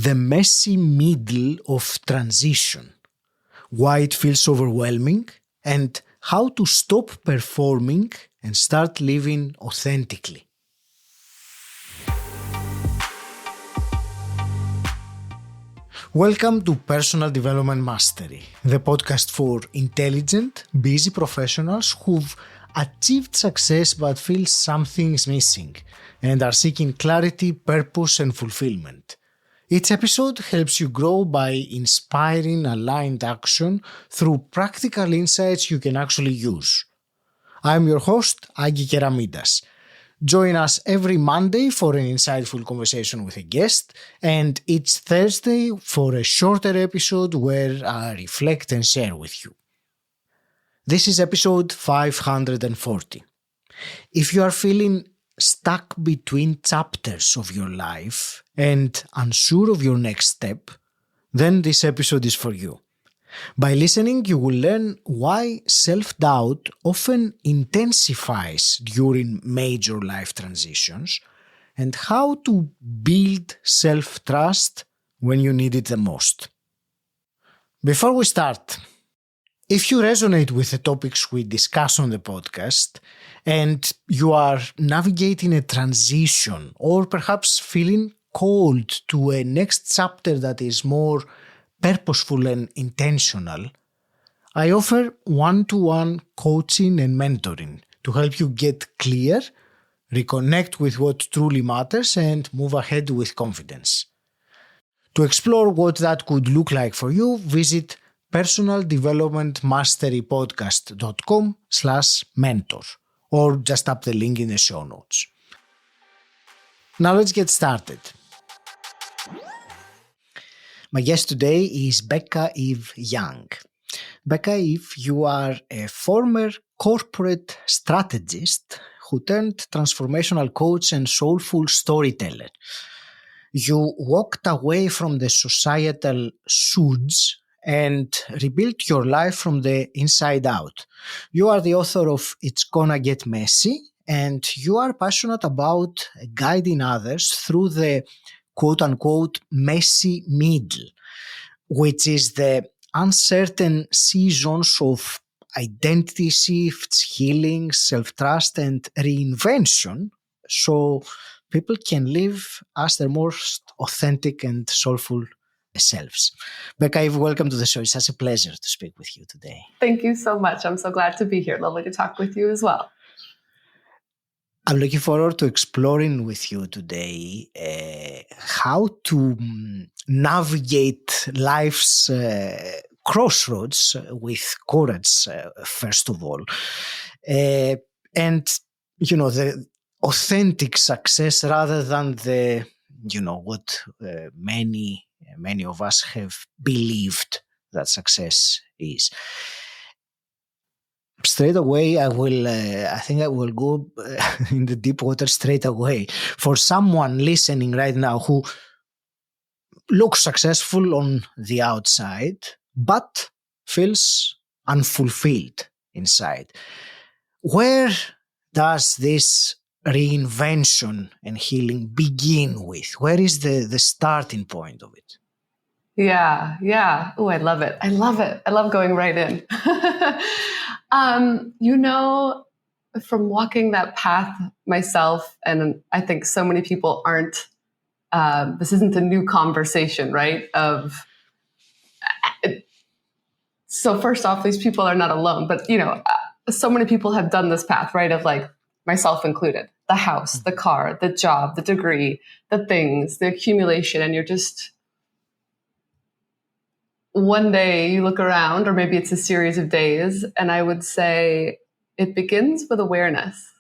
the messy middle of transition, why it feels overwhelming, and how to stop performing and start living authentically. Welcome to Personal Development Mastery, the podcast for intelligent, busy professionals who've achieved success but feel something is missing and are seeking clarity, purpose, and fulfillment. Each episode helps you grow by inspiring aligned action through practical insights you can actually use. I'm your host, Agi Keramidas. Join us every Monday for an insightful conversation with a guest, and each Thursday for a shorter episode where I reflect and share with you. This is episode 540. If you are feeling stuck between chapters of your life and unsure of your next step, then this episode is for you. By listening, you will learn why self-doubt often intensifies during major life transitions and how to build self-trust when you need it the most. Before we start, if you resonate with the topics we discuss on the podcast and you are navigating a transition or perhaps feeling called to a next chapter that is more purposeful and intentional, I offer one-to-one coaching and mentoring to help you get clear, reconnect with what truly matters, and move ahead with confidence. To explore what that could look like for you, visit personaldevelopmentmasterypodcast.com/mentor or just tap the link in the show notes. Now let's get started. My guest today is Becca Eve Young. Becca Eve, you are a former corporate strategist who turned transformational coach and soulful storyteller. You walked away from the societal shoulds and rebuilt your life from the inside out. You are the author of It's Gonna Get Messy, and you are passionate about guiding others through the quote-unquote messy middle, which is the uncertain seasons of identity shifts, healing, self-trust, and reinvention, so people can live as their most authentic and soulful selves. Becca, welcome to the show. It's such a pleasure to speak with you today. Thank you so much. I'm so glad to be here. Lovely to talk with you as well. I'm looking forward to exploring with you today how to navigate life's crossroads with courage, first of all. And, the authentic success rather than the, what many of us have believed that success is. Straight away, I think I will go in the deep water straight away. For someone listening right now who looks successful on the outside, but feels unfulfilled inside, where does this reinvention and healing begin with? Where is the starting point of it? Yeah. Oh, I love it. I love going right in. From walking that path myself, and I think so many people aren't, this isn't a new conversation, right? So first off, these people are not alone, but so many people have done this path, right? Of like myself included, the house, the car, the job, the degree, the things, the accumulation, and you're just, one day you look around, or maybe it's a series of days, and I would say it begins with awareness.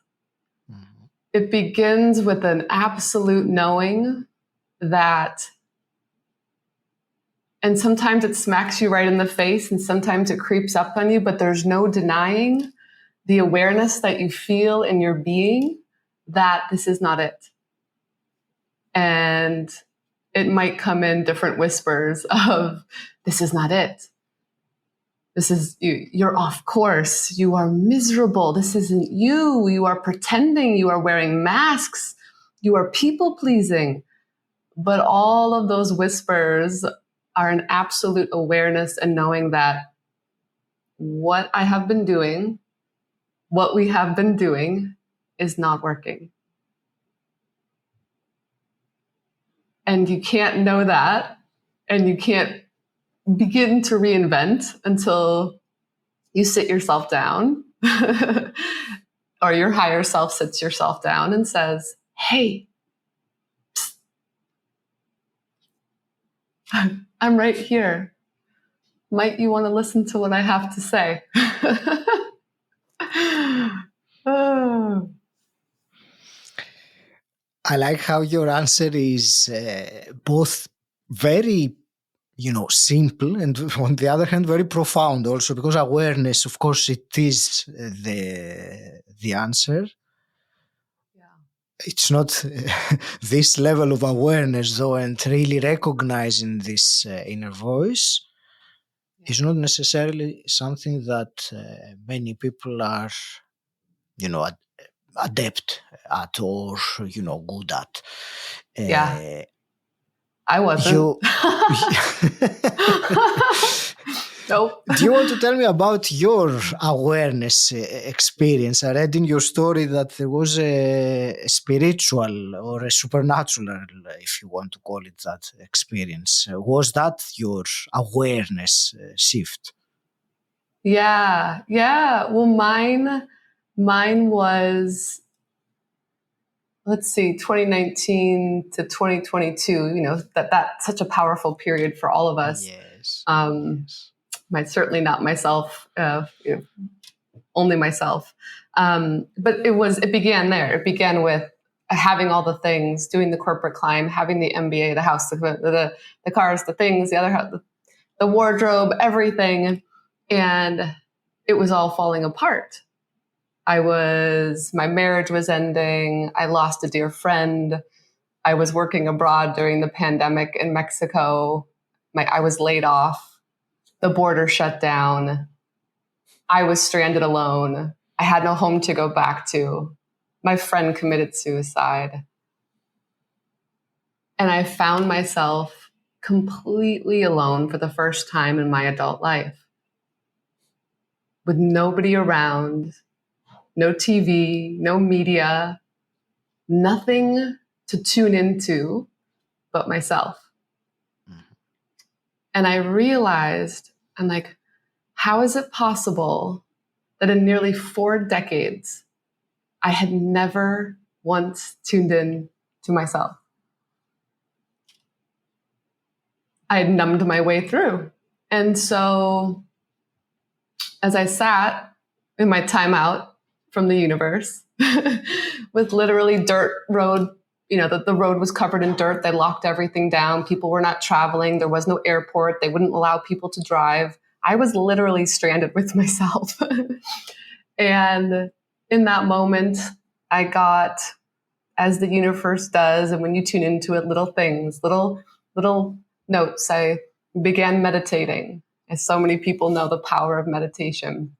Mm-hmm. It begins with an absolute knowing that, and sometimes it smacks you right in the face, and sometimes it creeps up on you, but there's no denying the awareness that you feel in your being that this is not it. And it might come in different whispers of, this is not it. This is, you're off course. You are miserable. This isn't you. You are pretending. You are wearing masks. You are people pleasing. But all of those whispers are an absolute awareness and knowing that what I have been doing, what we have been doing is not working. And you can't know that, and you can't begin to reinvent until you sit yourself down or your higher self sits yourself down and says, hey, psst, I'm right here. Might you want to listen to what I have to say? Oh. I like how your answer is both very, simple, and on the other hand, very profound also, because awareness, of course, it is the answer. Yeah. It's not this level of awareness, though, and really recognizing this inner voice is not necessarily something that many people are, adept at or, good at. Yeah. I wasn't. Nope. Do you want to tell me about your awareness experience? I read in your story that there was a spiritual or a supernatural, if you want to call it that, experience. Was that your awareness shift? Yeah. Well, mine was, let's see, 2019 to 2022, that's such a powerful period for all of us. Yes. Certainly not myself, only myself. But it began there. It began with having all the things, doing the corporate climb, having the MBA, the house, the cars, the things, the other house, the wardrobe, everything. And it was all falling apart. My marriage was ending. I lost a dear friend. I was working abroad during the pandemic in Mexico. I was laid off. The border shut down. I was stranded alone. I had no home to go back to. My friend committed suicide. And I found myself completely alone for the first time in my adult life. With nobody around, no TV, no media, nothing to tune into but myself. And I realized, I'm like, how is it possible that in nearly 4 decades, I had never once tuned in to myself? I had numbed my way through. And so as I sat in my timeout from the universe with literally dirt road, the road was covered in dirt. They locked everything down. People were not traveling. There was no airport. They wouldn't allow people to drive. I was literally stranded with myself. And in that moment, I got, as the universe does, and when you tune into it, little things, little notes. I began meditating, as so many people know the power of meditation.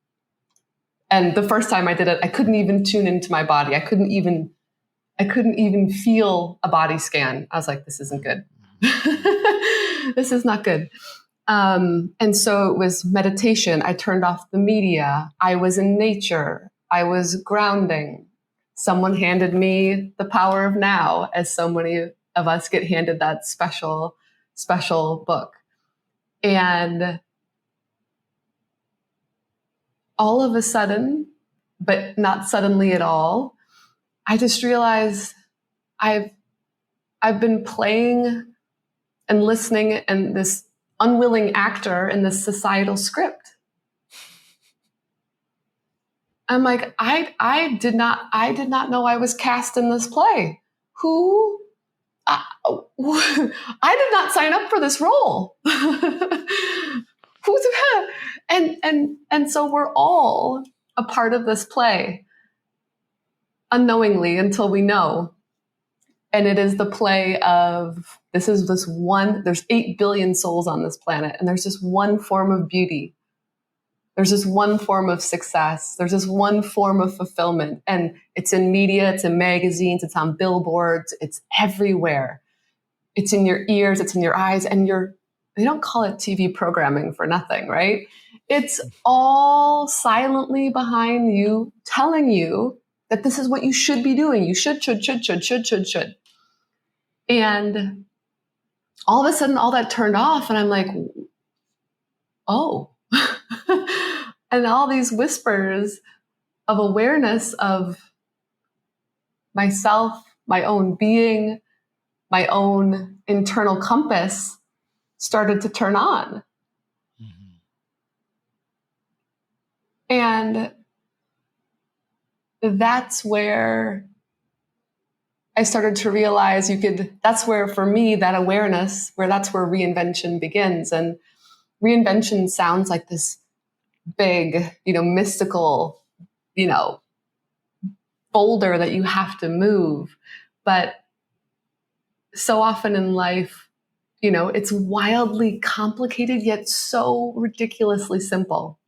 And the first time I did it, I couldn't even tune into my body. I couldn't even feel a body scan. I was like, this isn't good. This is not good. And so it was meditation. I turned off the media. I was in nature. I was grounding. Someone handed me The Power of Now, as so many of us get handed that special book. And all of a sudden, but not suddenly at all, I just realized I've been playing and listening and this unwilling actor in this societal script. I'm like, I did not know I was cast in this play. I did not sign up for this role. And so we're all a part of this play unknowingly until we know. And it is the play of, there's 8 billion souls on this planet, and there's just one form of beauty. There's just one form of success. There's just one form of fulfillment. And it's in media, it's in magazines, it's on billboards, it's everywhere. it's in your ears, it's in your eyes, and they don't call it TV programming for nothing, right? It's all silently behind you, telling you that this is what you should be doing. You should. And all of a sudden, all that turned off, and I'm like, oh. And all these whispers of awareness of myself, my own being, my own internal compass started to turn on. Mm-hmm. And that's where I started to realize that's where, for me, that awareness, that's where reinvention begins. And reinvention sounds like this big, mystical, boulder that you have to move. But so often in life, it's wildly complicated, yet so ridiculously simple.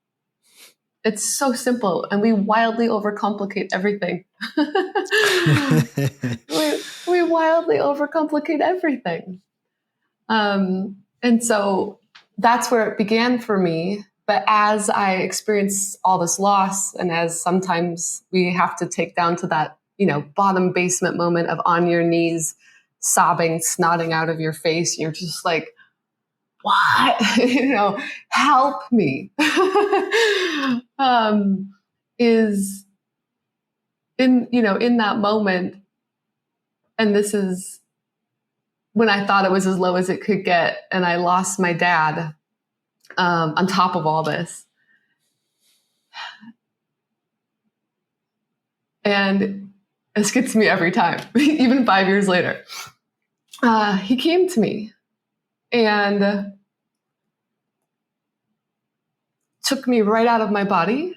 It's so simple, and we wildly overcomplicate everything. we wildly overcomplicate everything. And so that's where it began for me. But as I experienced all this loss, and as sometimes we have to take down to that, bottom basement moment of on your knees, sobbing, snotting out of your face, you're just like, what? Help me. Is in that moment. And this is when I thought it was as low as it could get. And I lost my dad on top of all this. And this gets me every time, even 5 years later. He came to me and took me right out of my body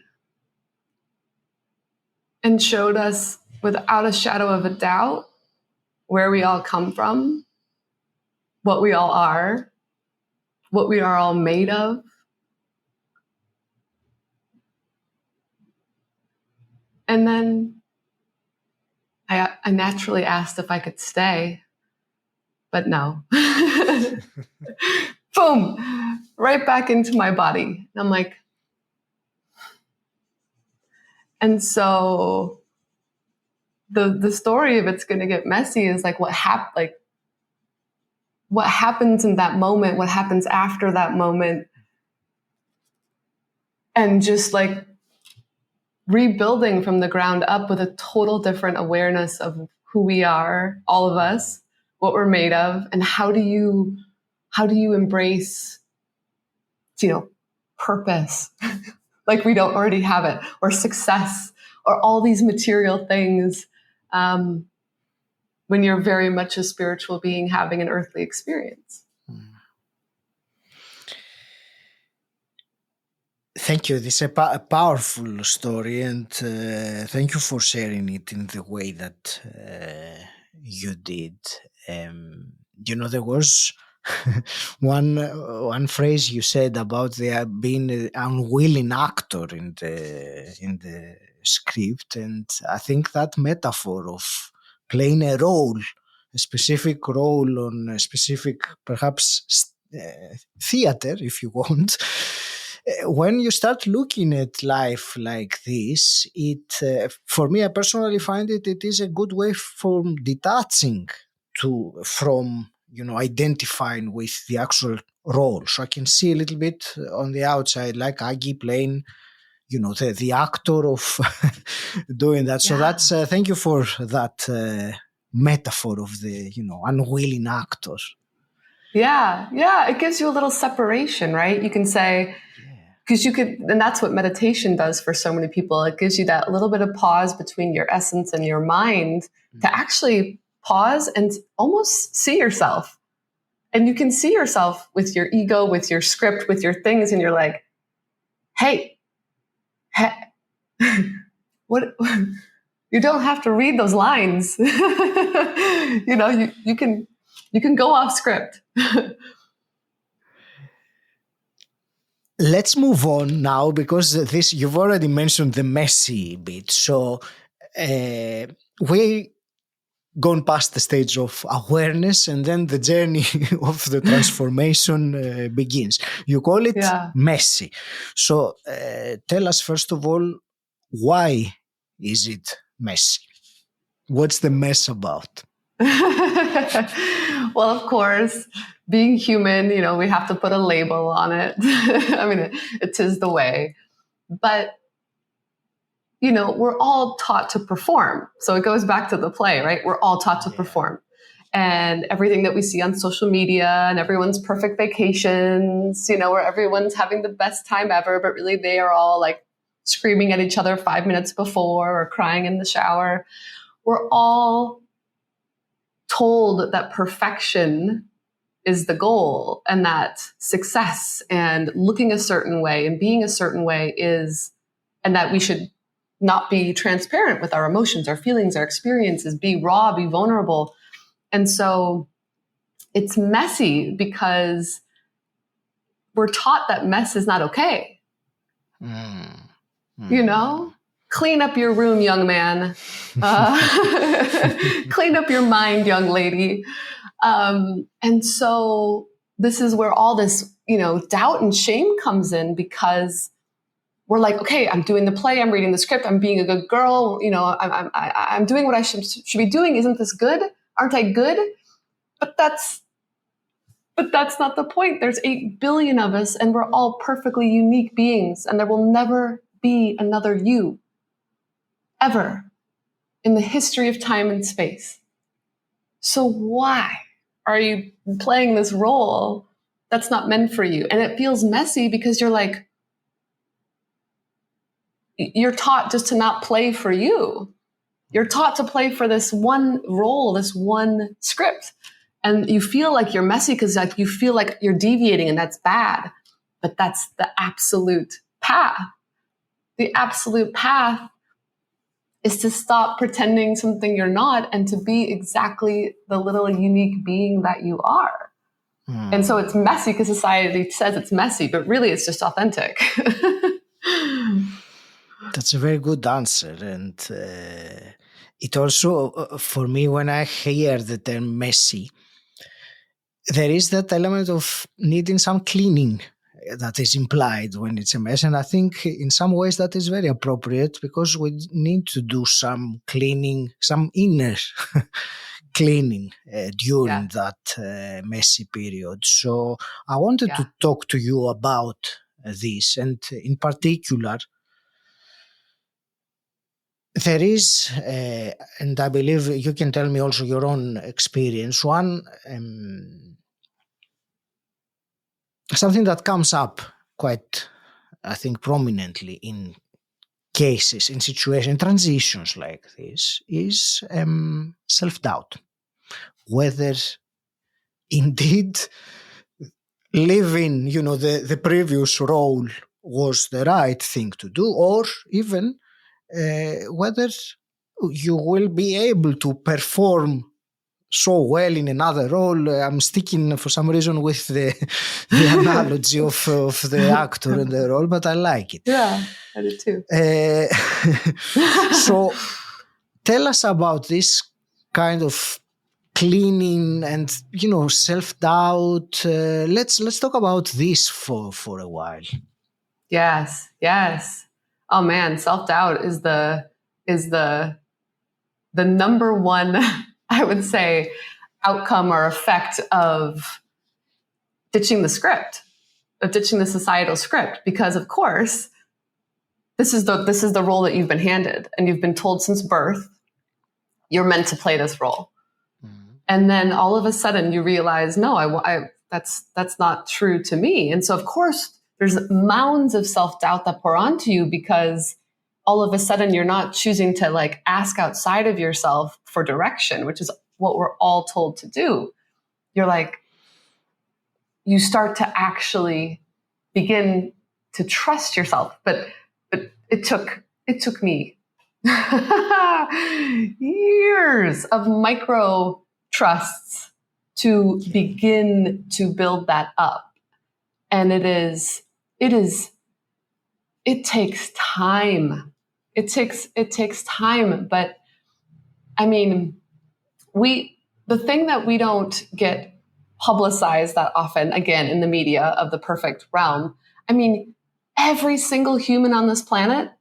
and showed us without a shadow of a doubt where we all come from, what we all are, what we are all made of. And then I naturally asked if I could stay, but no. Boom, right back into my body. And I'm like, and so the story of it's going to get messy is like what happens in that moment, what happens after that moment, and just like rebuilding from the ground up with a total different awareness of who we are, all of us, what we're made of, and how do you embrace, purpose, like we don't already have it, or success, or all these material things, when you're very much a spiritual being having an earthly experience. Thank you. This is a powerful story, and thank you for sharing it in the way that you did. There was one phrase you said about there being an unwilling actor in the script, and I think that metaphor of playing a role, a specific role on a specific, perhaps, theater, if you want. When you start looking at life like this, for me, I personally find it is a good way from detaching from identifying with the actual role. So I can see a little bit on the outside, like Aggie playing, the actor of doing that. So that's thank you for that metaphor of the unwilling actor. Yeah, it gives you a little separation, right? You can say, because and that's what meditation does for so many people. It gives you that little bit of pause between your essence and your mind to actually pause and almost see yourself. And you can see yourself with your ego, with your script, with your things, and you're like, hey, what? You don't have to read those lines. You can go off script. Let's move on now, because you've already mentioned the messy bit. So we gone past the stage of awareness, and then the journey of the transformation begins. You call it messy. So tell us, first of all, why is it messy? What's the mess about? Well, of course, being human, we have to put a label on it. I mean, it is the way. But, we're all taught to perform. So it goes back to the play, right? We're all taught to perform. And everything that we see on social media and everyone's perfect vacations, where everyone's having the best time ever, but really they are all like screaming at each other 5 minutes before or crying in the shower. We're all told that perfection is the goal and that success and looking a certain way and being a certain way is, and that we should not be transparent with our emotions, our feelings, our experiences, be raw, be vulnerable. And so it's messy because we're taught that mess is not okay. Clean up your room, young man. Clean up your mind, young lady. And so this is where all this, doubt and shame comes in, because we're like, okay, I'm doing the play, I'm reading the script, I'm being a good girl, I'm doing what I should be doing. Isn't this good? Aren't I good? But that's not the point. There's 8 billion of us, and we're all perfectly unique beings, and there will never be another you, ever, in the history of time and space. So why are you playing this role that's not meant for you? And it feels messy because you're like, you're taught just to not play for you. You're taught to play for this one role, this one script. And you feel like you're messy because like you feel like you're deviating, and that's bad. But that's the absolute path. The absolute path is to stop pretending something you're not and to be exactly the little unique being that you are. And so it's messy because society says it's messy, but really it's just authentic. That's a very good answer. And it also, for me, when I hear the term messy, there is that element of needing some cleaning that is implied when it's a mess. And I think in some ways that is very appropriate, because we need to do some cleaning, some inner cleaning during that messy period. So I wanted to talk to you about this, and in particular, there is, and I believe you can tell me also your own experience, one something that comes up quite, I think, prominently in cases, in situations, transitions like this, is self-doubt. Whether indeed living, the previous role was the right thing to do, or even whether you will be able to perform so well in another role. I'm sticking for some reason with the analogy of the actor in the role, but I like it. Yeah, I do too. So tell us about this kind of cleaning and, self-doubt. Let's talk about this for a while. Yes. Oh man, self-doubt is the number one, I would say, outcome or effect of ditching the script, of ditching the societal script. Because of course, this is the role that you've been handed, and you've been told since birth, you're meant to play this role. Mm-hmm. And then all of a sudden you realize, no, that's not true to me. And so of course there's mounds of self-doubt that pour onto you, because all of a sudden you're not choosing to like ask outside of yourself for direction, which is what we're all told to do. You're like, you start to actually begin to trust yourself. But it took me years of micro trusts to begin to build that up. And it takes time. It takes time. But I mean, the thing that we don't get publicized that often, again, in the media of the perfect realm, I mean, every single human on this planet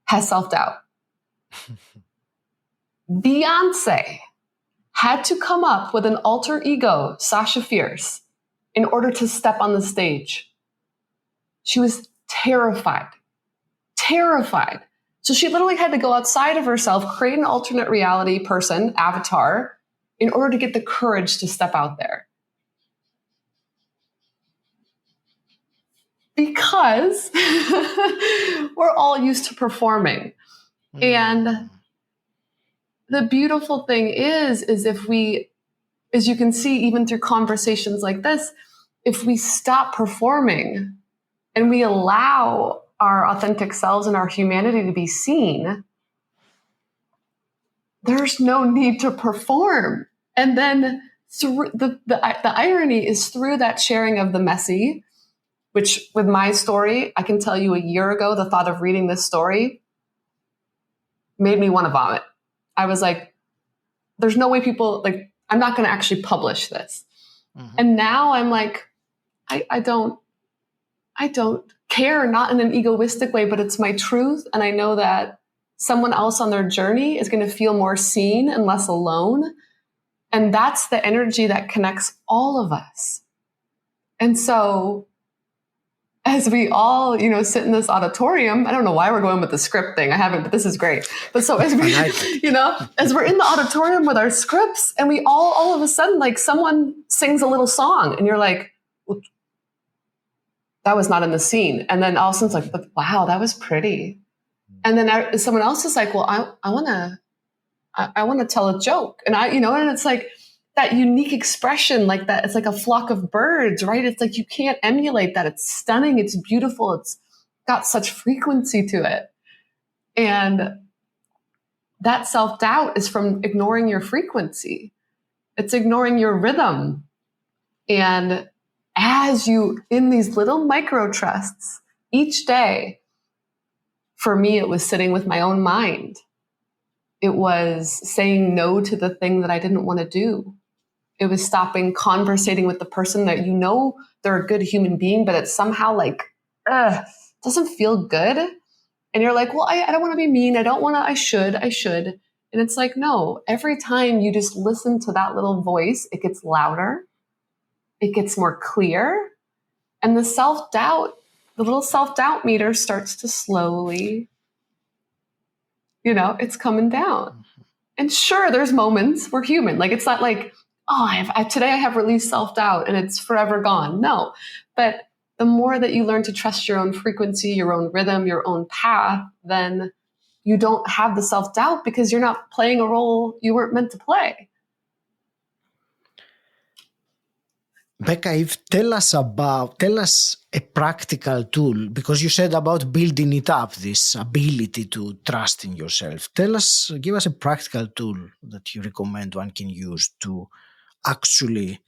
has self-doubt. Beyonce had to come up with an alter ego, Sasha Fierce, in order to step on the stage. She was terrified. So she literally had to go outside of herself, create an alternate reality person, avatar, in order to get the courage to step out there. Because we're all used to performing. And the beautiful thing is if we, as you can see, even through conversations like this, if we stop performing and we allow our authentic selves and our humanity to be seen, there's no need to perform. And then through the irony is through that sharing of the messy, which with my story, I can tell you a year ago, the thought of reading this story made me want to vomit. I was like, there's no way people, like, I'm not going to actually publish this. Mm-hmm. And now I'm like, I don't care, not in an egoistic way, but it's my truth. And I know that someone else on their journey is going to feel more seen and less alone. And that's the energy that connects all of us. And so as we all, sit in this auditorium, I don't know why we're going with the script thing. I haven't, but this is great. But so as we, as we're in the auditorium with our scripts and we all of a sudden, like someone sings a little song and you're like, that was not in the scene. And then all of a sudden it's like, wow, that was pretty. And then someone else is like, well, I want to tell a joke. And and it's like that unique expression, like that. It's like a flock of birds, right? It's like, you can't emulate that. It's stunning. It's beautiful. It's got such frequency to it. And that self-doubt is from ignoring your frequency. It's ignoring your rhythm. And as you, in these little micro trusts each day, for me, it was sitting with my own mind. It was saying no to the thing that I didn't want to do. It was stopping conversating with the person that they're a good human being, but it's somehow like, doesn't feel good. And you're like, well, I don't want to be mean. I don't want to, I should. And it's like, no, every time you just listen to that little voice, it gets louder. It gets more clear. And the little self-doubt meter starts to slowly, it's coming down. And sure, there's moments, we're human. Like, it's not like, today I have released self-doubt and it's forever gone. No, but the more that you learn to trust your own frequency, your own rhythm, your own path, then you don't have the self-doubt because you're not playing a role you weren't meant to play. Becca, tell us a practical tool, because you said about building it up, this ability to trust in yourself. Give us a practical tool that you recommend one can use to actually,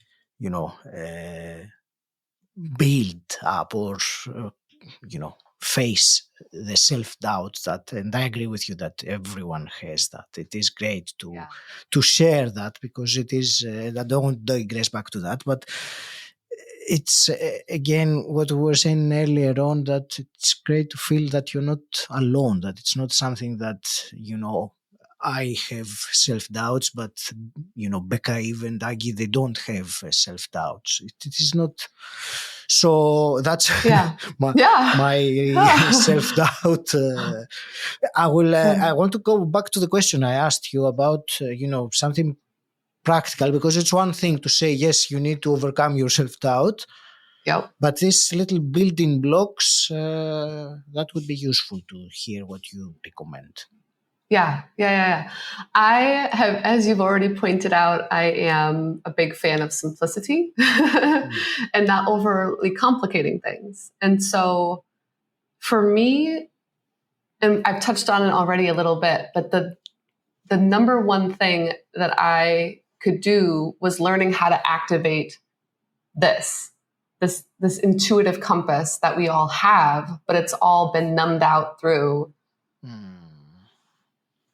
build up or, face the self-doubt and I agree with you that everyone has that. It is great to share that, because it is, I don't digress back to that, but it's again what we were saying earlier on, that it's great to feel that you're not alone, that it's not something that, I have self-doubts, but, Becca, even Aggie, they don't have self-doubts. It is not. So that's my self-doubt. I want to go back to the question I asked you about, something practical, because it's one thing to say, yes, you need to overcome your self-doubt. Yep. But these little building blocks, that would be useful to hear what you recommend. Yeah. I have, as you've already pointed out, I am a big fan of simplicity and not overly complicating things. And so for me, and I've touched on it already a little bit, but the number one thing that I could do was learning how to activate this intuitive compass that we all have, but it's all been numbed out through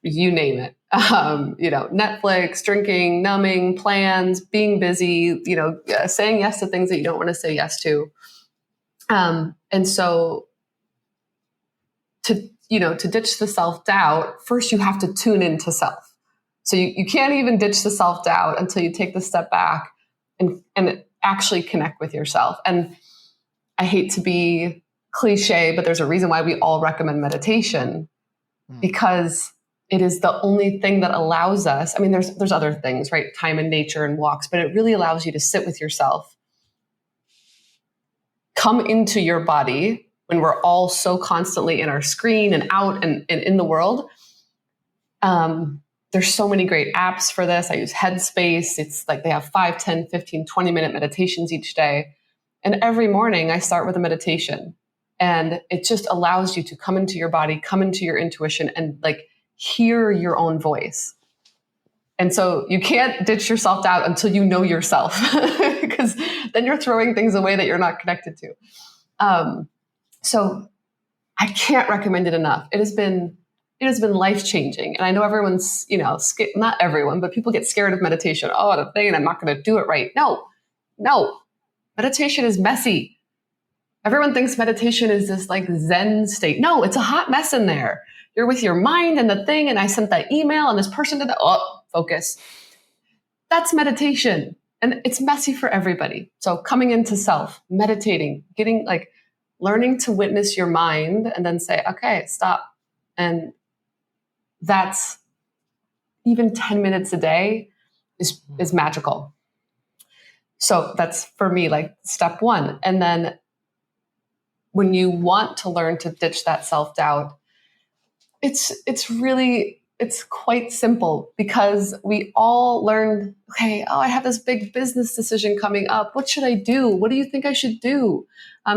you name it. Netflix, drinking, numbing, plans, being busy, saying yes to things that you don't want to say yes to. And so to ditch the self-doubt, first you have to tune into self. So you can't even ditch the self-doubt until you take the step back and actually connect with yourself. And I hate to be cliche, but there's a reason why we all recommend meditation, because it is the only thing that allows us. I mean, there's other things, right? Time in nature and walks, but it really allows you to sit with yourself, come into your body when we're all so constantly in our screen and out and in the world. There's so many great apps for this. I use Headspace. It's like they have 5, 10, 15, 20-minute meditations each day. And every morning I start with a meditation. And it just allows you to come into your body, come into your intuition, and like hear your own voice. And so you can't ditch your self-doubt until you know yourself, because then you're throwing things away that you're not connected to. So I can't recommend it enough. It has been life-changing. And I know everyone's, not everyone, but people get scared of meditation. Oh, the thing, I'm not going to do it right. No. Meditation is messy. Everyone thinks meditation is this like Zen state. No, it's a hot mess in there. You're with your mind and the thing, and I sent that email and this person did that. Oh, focus. That's meditation. And it's messy for everybody. So coming into self, meditating, learning to witness your mind and then say, okay, stop. And that's even 10 minutes a day is magical. So that's for me, like step one. And then when you want to learn to ditch that self-doubt, it's quite simple, because we all learned, okay, I have this big business decision coming up. What should I do? What do you think I should do?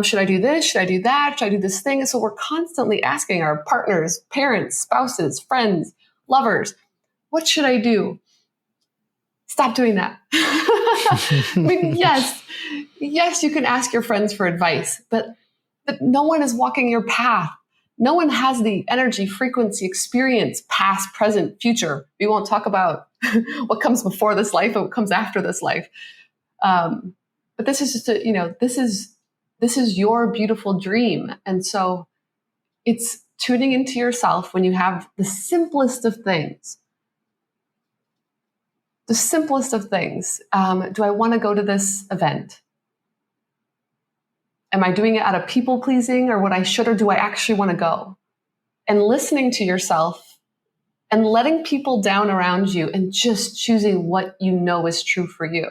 Should I do this? Should I do that? Should I do this thing? And so we're constantly asking our partners, parents, spouses, friends, lovers, what should I do? Stop doing that. I mean, yes, you can ask your friends for advice, but no one is walking your path. No one has the energy, frequency, experience, past, present, future. We won't talk about what comes before this life and what comes after this life. But this is just this is your beautiful dream. And so it's tuning into yourself when you have the simplest of things. The simplest of things. Do I want to go to this event? Am I doing it out of people pleasing or what I should, or do I actually want to go? And listening to yourself and letting people down around you and just choosing what you know is true for you.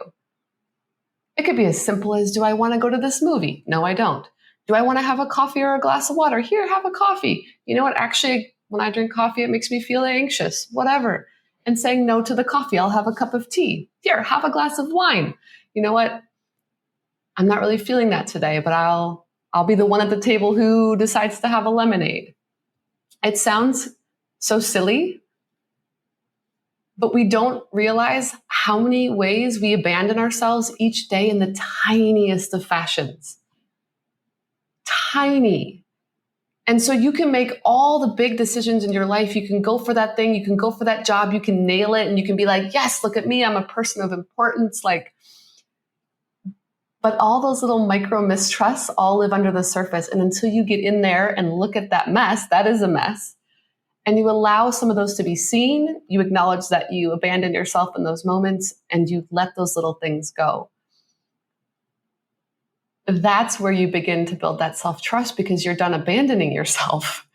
It could be as simple as, do I want to go to this movie? No, I don't. Do I want to have a coffee or a glass of water? Here, have a coffee. You know what? Actually, when I drink coffee, it makes me feel anxious, whatever. And saying no to the coffee. I'll have a cup of tea. Here, have a glass of wine. You know what? I'm not really feeling that today, but I'll be the one at the table who decides to have a lemonade. It sounds so silly, but we don't realize how many ways we abandon ourselves each day in the tiniest of fashions. Tiny. And so you can make all the big decisions in your life. You can go for that thing. You can go for that job. You can nail it. And you can be like, yes, look at me. I'm a person of importance. But all those little micro mistrusts all live under the surface. And until you get in there and look at that mess, that is a mess, and you allow some of those to be seen, you acknowledge that you abandon yourself in those moments and you let those little things go. That's where you begin to build that self-trust, because you're done abandoning yourself,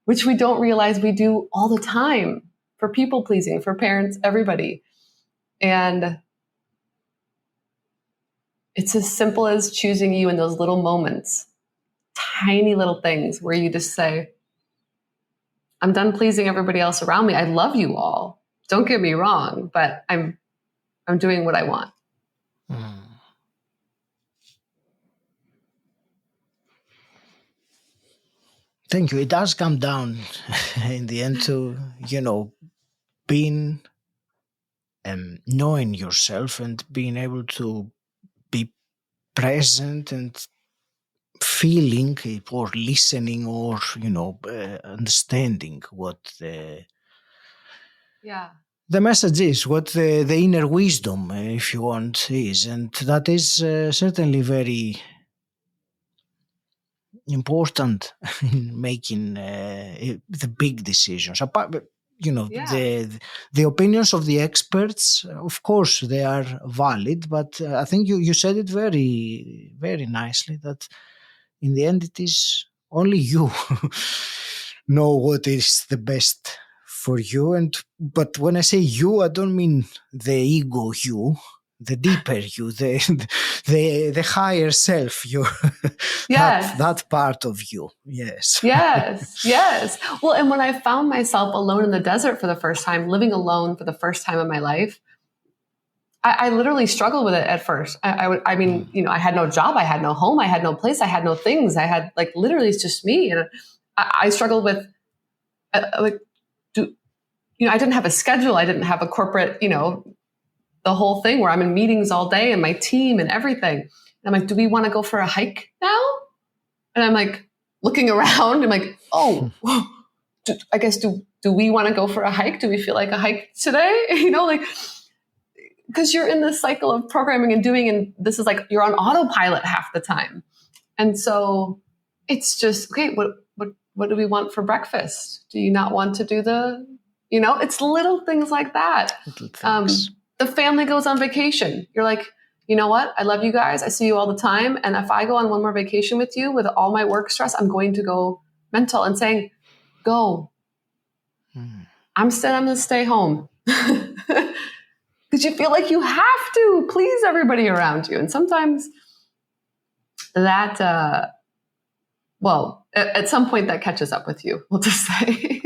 which we don't realize we do all the time for people pleasing, for parents, everybody. And it's as simple as choosing you in those little moments, tiny little things where you just say, I'm done pleasing everybody else around me. I love you all. Don't get me wrong, but I'm doing what I want. Thank you. It does come down in the end to, being knowing yourself and being able to be present and feeling or listening or understanding what the Yeah. the message is, what the inner wisdom, if you want, is. And that is certainly very important in making the big decisions. Yeah. The opinions of the experts, of course, they are valid, but I think you said it very, very nicely, that in the end it is only you know what is the best for you. But when I say you, I don't mean the ego you, the deeper you, the higher self you, Yes. that part of you. Yes. Yes. Yes. Well, and when I found myself alone in the desert for the first time, living alone for the first time in my life, I literally struggled with it at first. I mean, I had no job, I had no home, I had no place, I had no things. I had literally it's just me, and I struggled with I didn't have a schedule, I didn't have a corporate, the whole thing where I'm in meetings all day and my team and everything. And I'm like, do we want to go for a hike now? And I'm like looking around. I'm like, oh, I guess do we want to go for a hike? Do we feel like a hike today? Because you're in this cycle of programming and doing, and this is you're on autopilot half the time. And so it's just, okay, what do we want for breakfast? Do you not want to do it's little things like that. Little things. The family goes on vacation. You're like, you know what? I love you guys. I see you all the time. And if I go on one more vacation with you with all my work stress, I'm going to go mental and saying, go. I'm going to stay home. Because you feel like you have to please everybody around you. And sometimes that, at some point that catches up with you, we'll just say.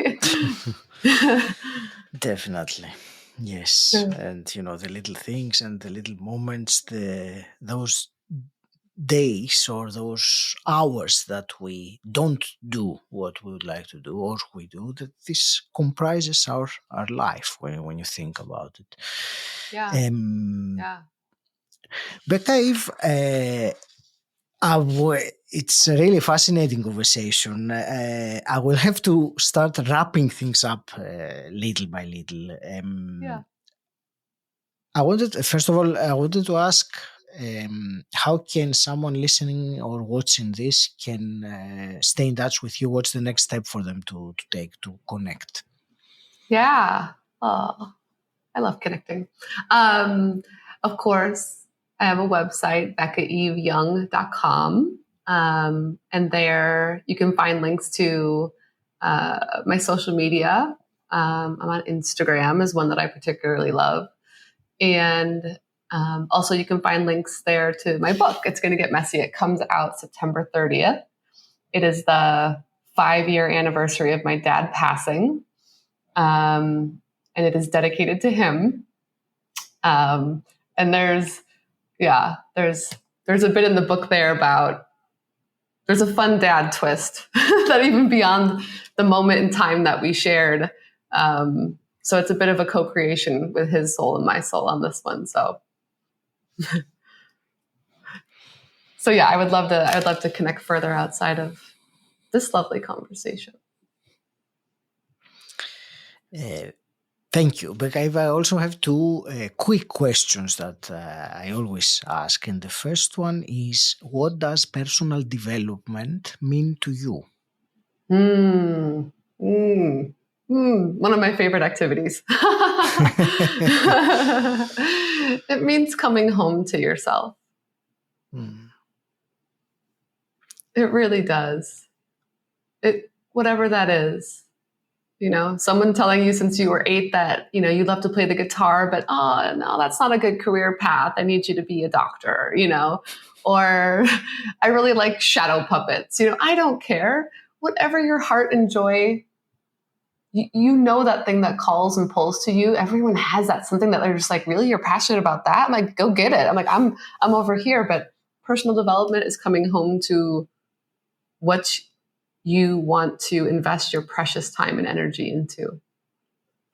Definitely. Yes. And, the little things and the little moments, those days or those hours that we don't do what we would like to do, or we do, that this comprises our life when you think about it. Yeah. Becca, it's a really fascinating conversation. I will have to start wrapping things up little by little. First of all, I wanted to ask, how can someone listening or watching this can stay in touch with you? What's the next step for them to take to connect? Yeah. Oh, I love connecting. Of course, I have a website, beccaeveyoung.com. And there you can find links to my social media. I'm on Instagram is one that I particularly love. And also you can find links there to my book, It's Going to Get Messy. It comes out September 30th. It is the 5-year anniversary of my dad passing. And it is dedicated to him. And there's a bit in the book there about, there's a fun dad twist that even beyond the moment in time that we shared. So it's a bit of a co-creation with his soul and my soul on this one. So, I would love to connect further outside of this lovely conversation. Thank you. But I also have two quick questions that I always ask. And the first one is, what does personal development mean to you? One of my favorite activities. It means coming home to yourself. It really does. Whatever that is. Someone telling you since you were 8 that, you love to play the guitar, but, oh, no, that's not a good career path. I need you to be a doctor, or I really like shadow puppets. I don't care. Whatever your heart and joy, that thing that calls and pulls to you. Everyone has that something that they're just like, really, you're passionate about that? I'm like, go get it. I'm like, I'm over here. But personal development is coming home to what you want to invest your precious time and energy into,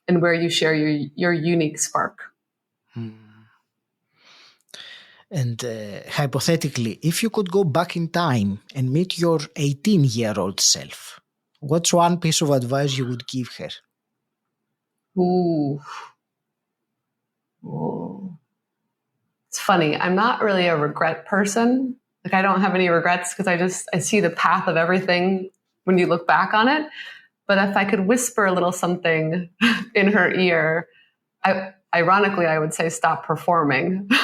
and where you share your unique spark. And hypothetically, if you could go back in time and meet your 18-year-old self, what's one piece of advice you would give her? Ooh. Ooh. It's funny. I'm not really a regret person. Like, I don't have any regrets because I see the path of everything when you look back on it. But if I could whisper a little something in her ear, ironically, I would say stop performing. That's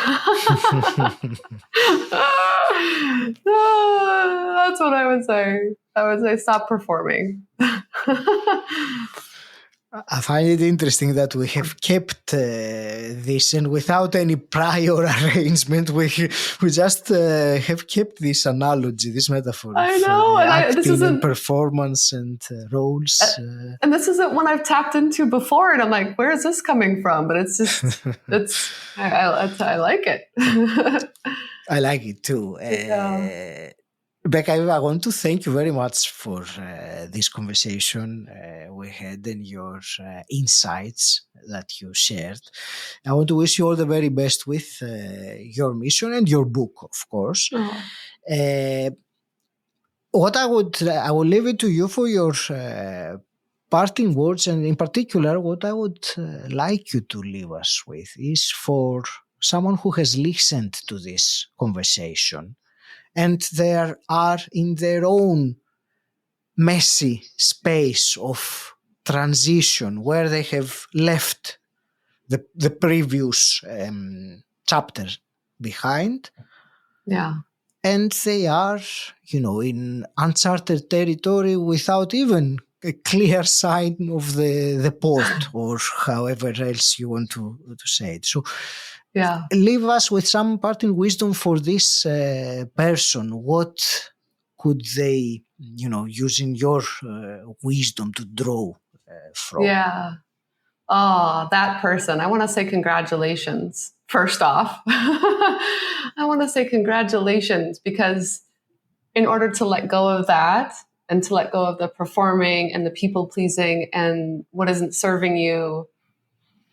what I would say. I would say stop performing. I find it interesting that we have kept this, and without any prior arrangement, we just have kept this analogy, this metaphor I of know, acting and performance and roles. And this isn't one I've tapped into before, and I'm like, where is this coming from? But it's just, I like it. I like it too. Yeah. Becca, I want to thank you very much for this conversation we had and your insights that you shared. I want to wish you all the very best with your mission and your book, of course. Oh. What I will leave it to you for your parting words, and in particular, what I would like you to leave us with is for someone who has listened to this conversation and they are in their own messy space of transition where they have left the previous chapter behind. Yeah. And they are, in uncharted territory without even a clear sign of the port or however else you want to say it. So Yeah. leave us with some parting wisdom for this person. What could they, using your wisdom to draw from? Yeah. Oh, that person. I want to say congratulations. First off, I want to say congratulations, because in order to let go of that and to let go of the performing and the people pleasing and what isn't serving you,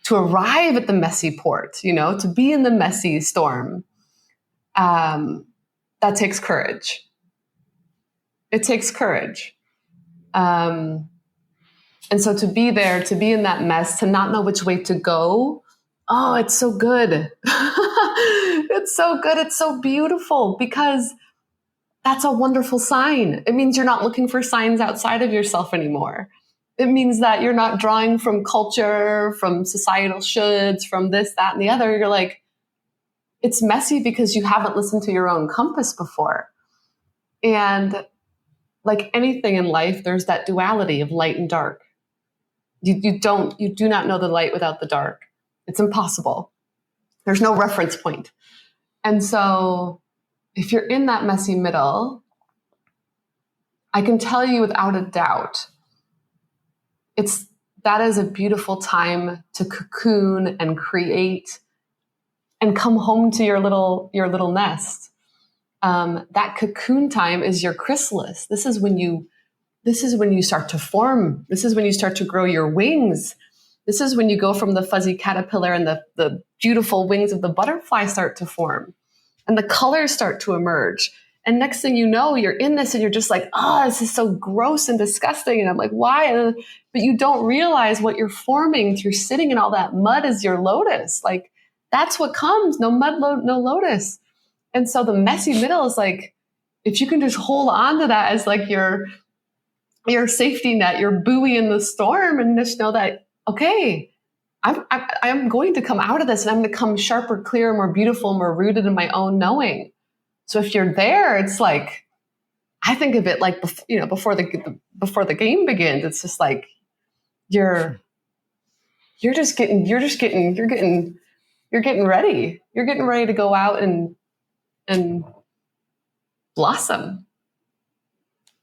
to arrive at the messy port, to be in the messy storm, that takes courage. It takes courage. And so to be there, to be in that mess, to not know which way to go, oh, it's so good. It's so good. It's so beautiful, because that's a wonderful sign. It means you're not looking for signs outside of yourself anymore. It means that you're not drawing from culture, from societal shoulds, from this, that, and the other. You're like, it's messy because you haven't listened to your own compass before. And like anything in life, there's that duality of light and dark. You do not know the light without the dark. It's impossible. There's no reference point. And so if you're in that messy middle, I can tell you without a doubt, that is a beautiful time to cocoon and create and come home to your little nest. That cocoon time is your chrysalis. This is when you start to form. This is when you start to grow your wings. This is when you go from the fuzzy caterpillar and the beautiful wings of the butterfly start to form, and the colors start to emerge. And next thing you know, you're in this and you're just like, oh, this is so gross and disgusting. And I'm like, why? But you don't realize what you're forming through sitting in all that mud is your lotus. Like, that's what comes. No mud, no lotus. And so the messy middle is like, if you can just hold on to that as like your safety net, your buoy in the storm, and just know that, okay, I'm going to come out of this and I'm going to come sharper, clearer, more beautiful, more rooted in my own knowing. So if you're there, it's like, I think of it like, before the game begins. It's just like you're getting ready. You're getting ready to go out and blossom.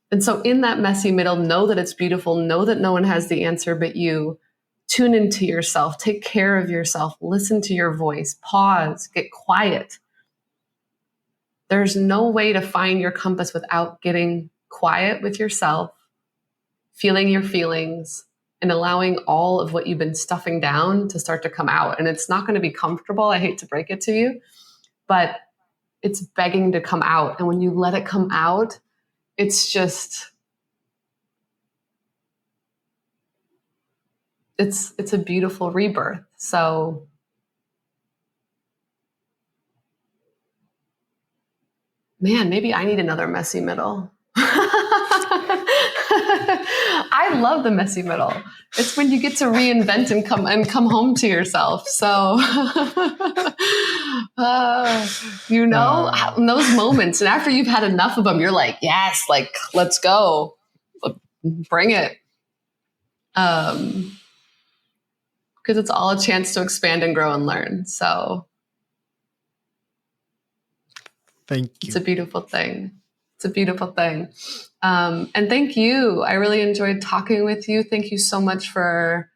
And so in that messy middle, know that it's beautiful. Know that no one has the answer but you. Tune into yourself. Take care of yourself. Listen to your voice. Pause. Get quiet. There's no way to find your compass without getting quiet with yourself, feeling your feelings, and allowing all of what you've been stuffing down to start to come out. And it's not going to be comfortable. I hate to break it to you, but it's begging to come out. And when you let it come out, it's just, it's a beautiful rebirth. So man, maybe I need another messy middle. I love the messy middle. It's when you get to reinvent and come home to yourself. So, in those moments, and after you've had enough of them, you're like, yes, like, let's go, bring it. Because it's all a chance to expand and grow and learn. So thank you. It's a beautiful thing. It's a beautiful thing. And thank you. I really enjoyed talking with you. Thank you so much for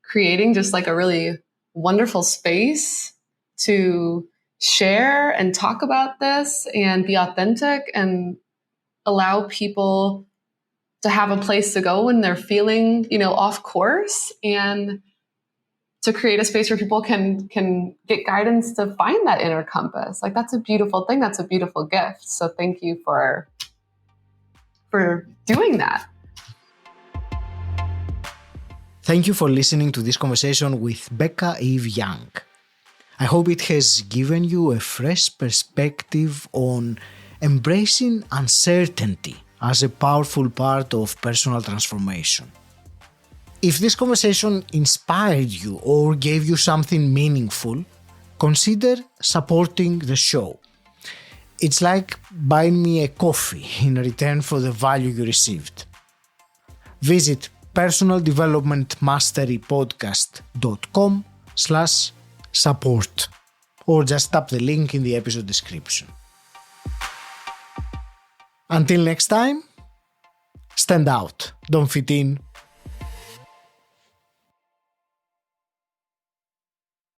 creating just like a really wonderful space to share and talk about this and be authentic and allow people to have a place to go when they're feeling, off course, and to create a space where people can get guidance to find that inner compass. Like, that's a beautiful thing. That's a beautiful gift. So thank you for doing that. Thank you for listening to this conversation with Becca Eve Young. I hope it has given you a fresh perspective on embracing uncertainty as a powerful part of personal transformation. If this conversation inspired you or gave you something meaningful, consider supporting the show. It's like buying me a coffee in return for the value you received. Visit personaldevelopmentmasterypodcast.com/support or just tap the link in the episode description. Until next time, stand out, don't fit in,